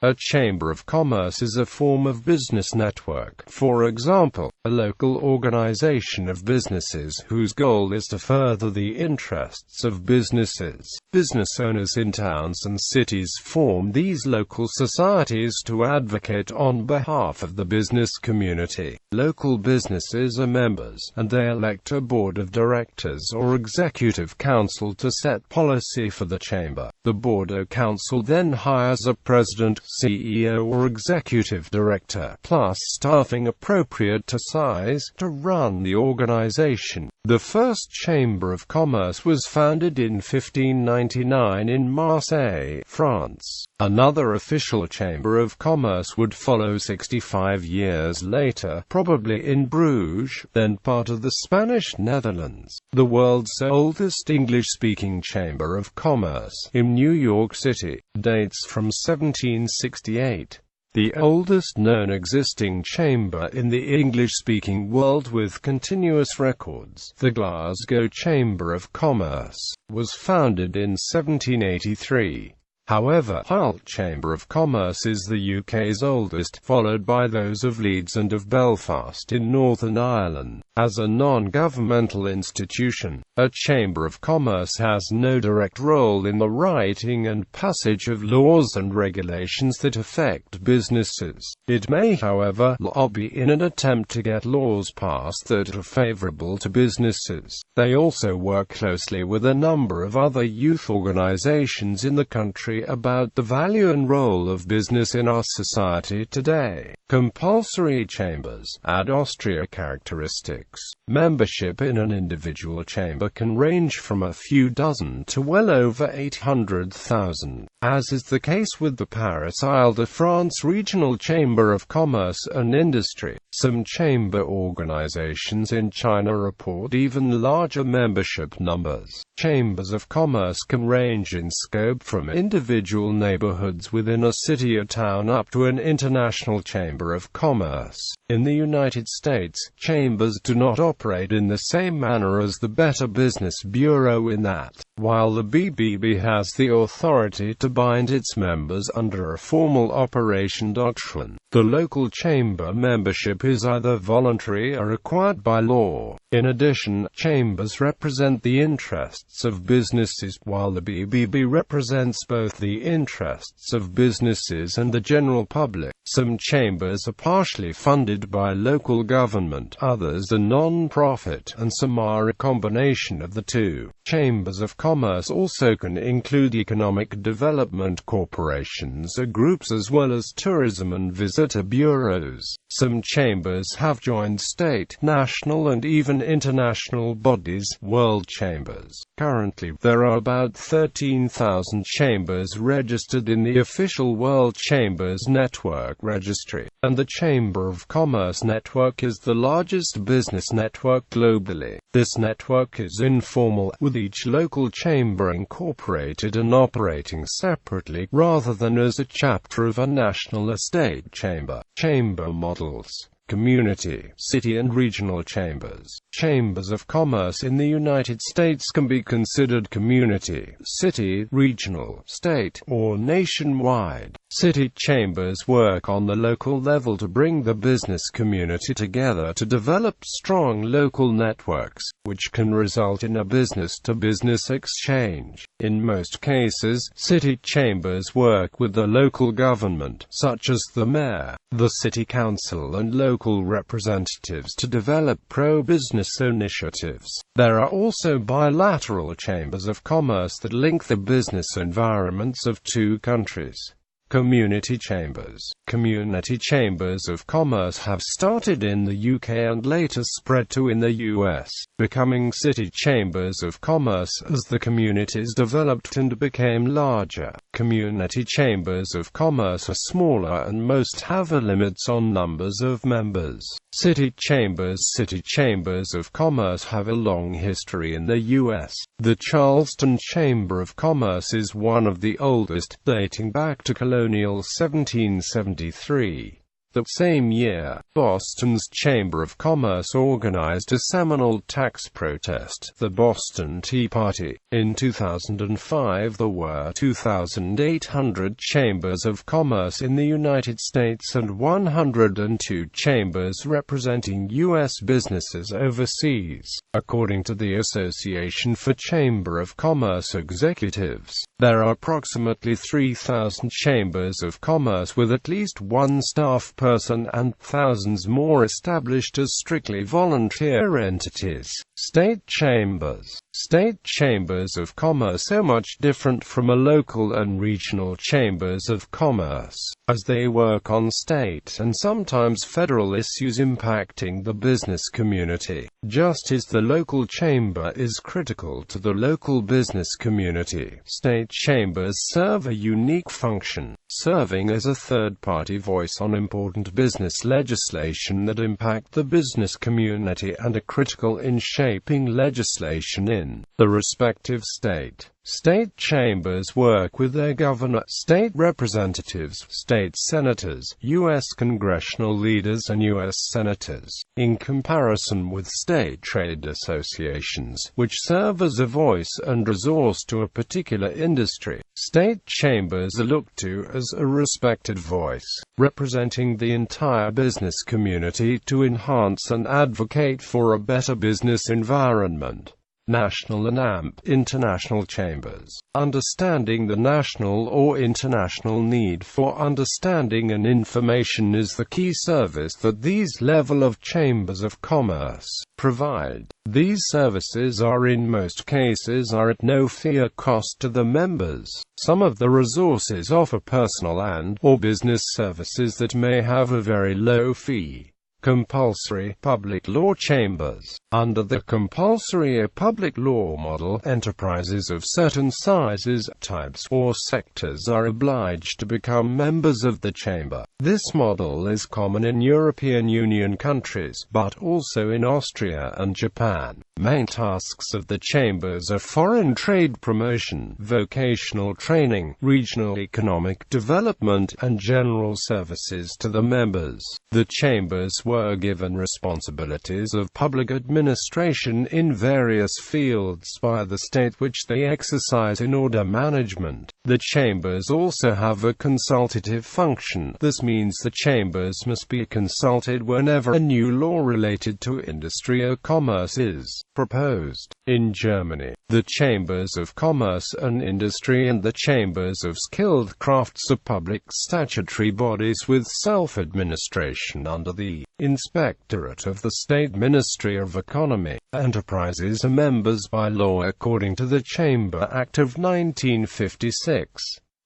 A chamber of commerce is a form of business network. For example, a local organization of businesses whose goal is to further the interests of businesses. Business owners in towns and cities form these local societies to advocate on behalf of the business community. Local businesses are members, and they elect a board of directors or executive council to set policy for the chamber. The board or council then hires a president, CEO or executive director, plus staffing appropriate to size, to run the organization. The first Chamber of Commerce was founded in 1599 in Marseille, France. Another official Chamber of Commerce would follow 65 years later, probably in Bruges, then part of the Spanish Netherlands. The world's oldest English-speaking Chamber of Commerce, in New York City, dates from 1768. The oldest known existing chamber in the English-speaking world with continuous records, the Glasgow Chamber of Commerce, was founded in 1783. However, Hull Chamber of Commerce is the UK's oldest, followed by those of Leeds and of Belfast in Northern Ireland. As a non-governmental institution, a Chamber of Commerce has no direct role in the writing and passage of laws and regulations that affect businesses. It may, however, lobby in an attempt to get laws passed that are favourable to businesses. They also work closely with a number of other youth organisations in the country about the value and role of business in our society today. Compulsory chambers add Austria characteristics. Membership in an individual chamber can range from a few dozen to well over 800,000, as is the case with the Paris Île-de-France Regional Chamber of Commerce and Industry. Some chamber organizations in China report even larger membership numbers. Chambers of commerce can range in scope from individual neighborhoods within a city or town up to an international chamber of commerce. In the United States, chambers do not operate in the same manner as the Better Business Bureau in that, while the BBB has the authority to bind its members under a formal operation doctrine, the local chamber membership is either voluntary or required by law. In addition, chambers represent the interests of businesses, while the BBB represents both the interests of businesses and the general public. Some chambers are partially funded by local government, others are non-profit, and some are a combination of the two. Chambers of commerce also can include economic development corporations or groups as well as tourism and visitor bureaus. Some chambers have joined state, national and even international bodies, world chambers. Currently, there are about 13,000 chambers registered in the official World Chambers Network registry, and the Chamber of Commerce network is the largest business network globally. This network is informal, with each local chamber incorporated and operating separately, rather than as a chapter of a national or state chamber. Chamber models: community, city and regional chambers. Chambers of commerce in the United States can be considered community, city, regional, state, or nationwide. City chambers work on the local level to bring the business community together to develop strong local networks, which can result in a business-to-business exchange. In most cases, city chambers work with the local government, such as the mayor, the city council and local representatives to develop pro-business initiatives. There are also bilateral chambers of commerce that link the business environments of two countries. Community chambers. Community chambers of commerce have started in the UK and later spread to in the US, becoming city chambers of commerce as the communities developed and became larger. Community chambers of commerce are smaller and most have limits on numbers of members. City chambers of commerce have a long history in the US. The Charleston Chamber of Commerce is one of the oldest, dating back to colonial 1773. That same year, Boston's Chamber of Commerce organized a seminal tax protest, the Boston Tea Party. In 2005 there were 2,800 chambers of commerce in the United States and 102 chambers representing U.S. businesses overseas, according to the Association for Chamber of Commerce Executives. There are approximately 3,000 chambers of commerce with at least one staff person and thousands more established as strictly volunteer entities. State chambers. State chambers of commerce are much different from a local and regional chambers of commerce, as they work on state and sometimes federal issues impacting the business community, just as the local chamber is critical to the local business community. State chambers serve a unique function, serving as a third-party voice on important business legislation that impact the business community and are critical in shaping legislation in the respective state. State chambers work with their governor, state representatives, state senators, U.S. congressional leaders and U.S. senators, in comparison with state trade associations, which serve as a voice and resource to a particular industry. State chambers are looked to as a respected voice, representing the entire business community to enhance and advocate for a better business environment. National and international chambers. Understanding the national or international need for understanding and information is the key service that these level of chambers of commerce provide. These services are in most cases at no fee or cost to the members. Some of the resources offer personal and/or business services that may have a very low fee. Compulsory public law chambers. Under the compulsory public law model, enterprises of certain sizes, types, or sectors are obliged to become members of the chamber. This model is common in European Union countries, but also in Austria and Japan. Main tasks of the chambers are foreign trade promotion, vocational training, regional economic development, and general services to the members. The chambers were given responsibilities of public administration in various fields by the state which they exercise in order management. The chambers also have a consultative function. This means the chambers must be consulted whenever a new law related to industry or commerce is proposed. In Germany, the chambers of commerce and industry and the chambers of skilled crafts are public statutory bodies with self-administration under the Inspectorate of the State Ministry of Economy. Enterprises are members by law according to the Chamber Act of 1956.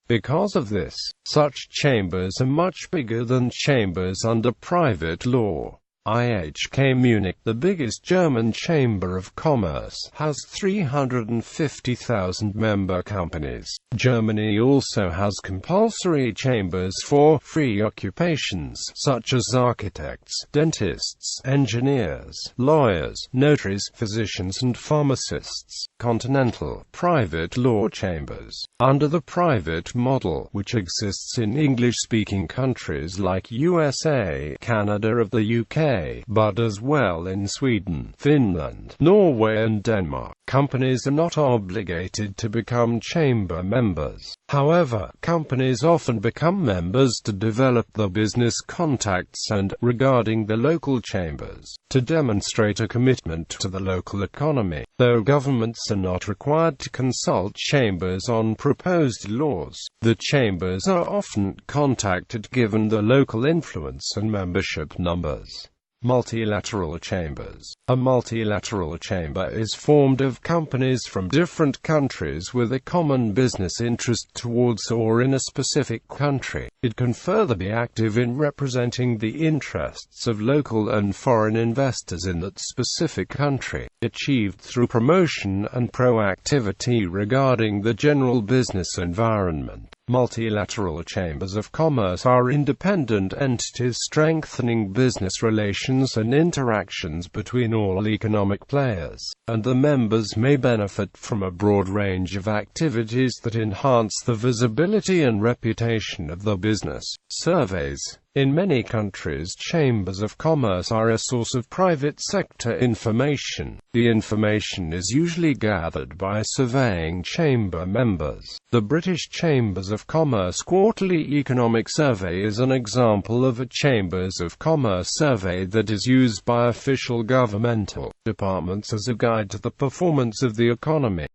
Because of this, such chambers are much bigger than chambers under private law. IHK Munich, the biggest German chamber of commerce, has 350,000 member companies. Germany also has compulsory chambers for free occupations, such as architects, dentists, engineers, lawyers, notaries, physicians and pharmacists. Continental, private law chambers. Under the private model, which exists in English-speaking countries like USA, Canada or the UK, but as well in Sweden, Finland, Norway and Denmark, companies are not obligated to become chamber members. However, companies often become members to develop their business contacts and, regarding the local chambers, to demonstrate a commitment to the local economy. Though governments are not required to consult chambers on proposed laws, the chambers are often contacted given the local influence and membership numbers. Multilateral chambers. A multilateral chamber is formed of companies from different countries with a common business interest towards or in a specific country. It can further be active in representing the interests of local and foreign investors in that specific country, achieved through promotion and proactivity regarding the general business environment. Multilateral chambers of commerce are independent entities strengthening business relations and interactions between all economic players, and the members may benefit from a broad range of activities that enhance the visibility and reputation of the business. Surveys. In many countries, chambers of commerce are a source of private sector information. The information is usually gathered by surveying chamber members. The British Chambers of Commerce Quarterly Economic Survey is an example of a Chambers of Commerce survey that is used by official governmental departments as a guide to the performance of the economy.